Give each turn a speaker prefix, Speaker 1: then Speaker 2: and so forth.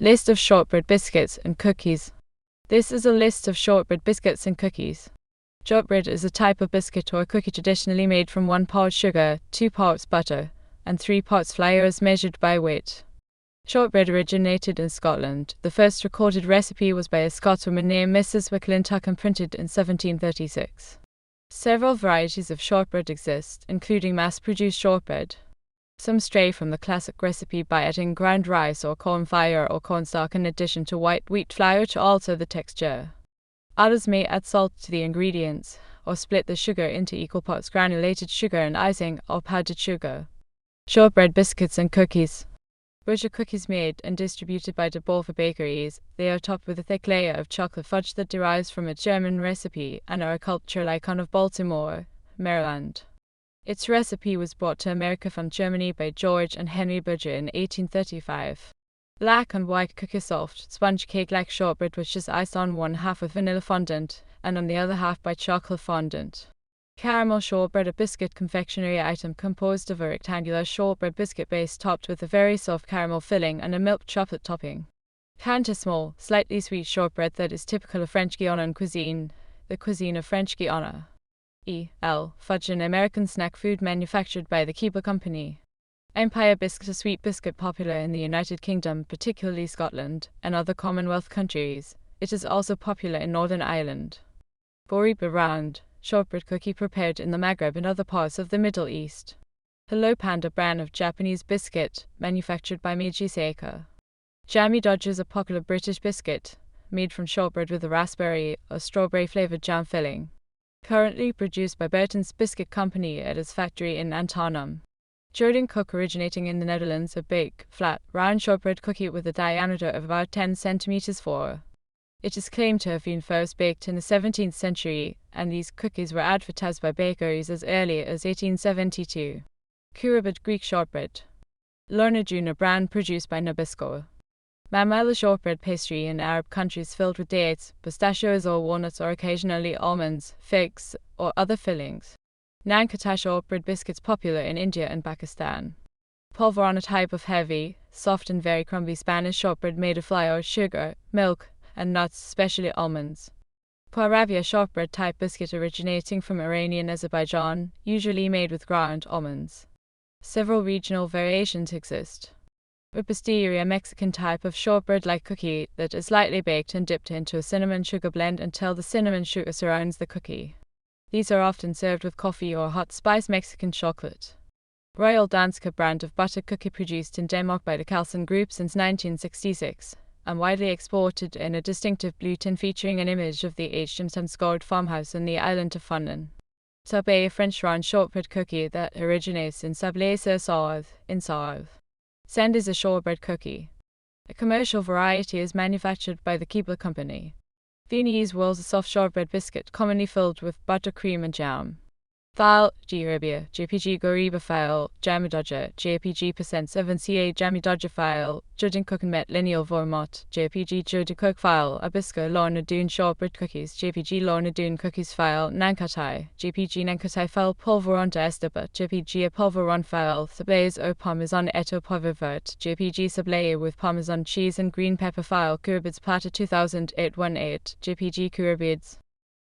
Speaker 1: List of shortbread biscuits and cookies. This is a list of shortbread biscuits and cookies. Shortbread is a type of biscuit or cookie traditionally made from 1 part sugar, 2 parts butter, and 3 parts flour as measured by weight. Shortbread originated in Scotland. The first recorded recipe was by a Scotswoman named Mrs McLintock and printed in 1736. Several varieties of shortbread exist, including mass-produced shortbread. Some stray from the classic recipe by adding ground rice or corn flour or cornstarch in addition to white wheat flour to alter the texture. Others may add salt to the ingredients, or split the sugar into equal parts granulated sugar and icing or powdered sugar. Shortbread biscuits and cookies. Which are cookies made and distributed by de Boer bakeries. They are topped with a thick layer of chocolate fudge that derives from a German recipe and are a cultural icon of Baltimore, Maryland. Its recipe was brought to America from Germany by George and Henry Berger in 1835. Black and white cookie soft, sponge cake-like shortbread which is iced on one half with vanilla fondant, and on the other half by chocolate fondant. Caramel shortbread, a biscuit confectionery item composed of a rectangular shortbread biscuit base topped with a very soft caramel filling and a milk chocolate topping. Canter small, slightly sweet shortbread that is typical of French Guianan cuisine, the cuisine of French Guiana. E.L. Fudge, an American snack food manufactured by the Keebler Company. Empire biscuit, a sweet biscuit popular in the United Kingdom, particularly Scotland, and other Commonwealth countries. It is also popular in Northern Ireland. Boriba round, shortbread cookie prepared in the Maghreb and other parts of the Middle East. Hello Panda, brand of Japanese biscuit, manufactured by Meiji Seika. Jammy Dodger is a popular British biscuit, made from shortbread with a raspberry or strawberry-flavored jam filling. Currently produced by Burton's Biscuit Company at its factory in Antonum. Jordan Cook, originating in the Netherlands, a big, flat, round shortbread cookie with a diameter of about 10 centimeters. It is claimed to have been first baked in the 17th century, and these cookies were advertised by bakeries as early as 1872. Cornbread, Greek shortbread. Lornadune, a brand produced by Nabisco. Mamela shortbread pastry in Arab countries filled with dates, pistachios or walnuts, or occasionally almonds, figs, or other fillings. Nankata shortbread biscuits, popular in India and Pakistan. Polvoron, a type of heavy, soft and very crumbly Spanish shortbread made of flour, sugar, milk, and nuts, especially almonds. Poiravia shortbread type biscuit originating from Iranian Azerbaijan, usually made with ground almonds. Several regional variations exist. Pastilleri, a Mexican type of shortbread-like cookie that is lightly baked and dipped into a cinnamon sugar blend until the cinnamon sugar surrounds the cookie. These are often served with coffee or hot spice Mexican chocolate. Royal Danske, brand of butter cookie produced in Denmark by the Carlsen Group since 1966, and widely exported in a distinctive blue tin featuring an image of the H.M. farmhouse on the island of Funen. Sablé, a French round shortbread cookie that originates in Sablé-sur-Sarthe, in Sarthe. Send is a shortbread cookie. A commercial variety is manufactured by the Keebler Company. Viennese rolls, a soft shortbread biscuit commonly filled with buttercream and jam. Thal, G-Herbia, JPG Goriba file, Jammy Dodger, JPG %7 CA Jammy Dodger file, Jordan Cook and Met Lineal Vormot, JPG Jordan Cook file, Abisco Lorna Dune shortbread cookies, JPG Lorna Dune cookies file, Nankatai, JPG Nankatai file, Polvoron de Estepa, JPG a Polvoron file, Sablaze au Parmesan et au Poivre, JPG Sablaye with Parmesan cheese and green pepper file, Cornbread's Platter 2008-18, JPG Cornbreads.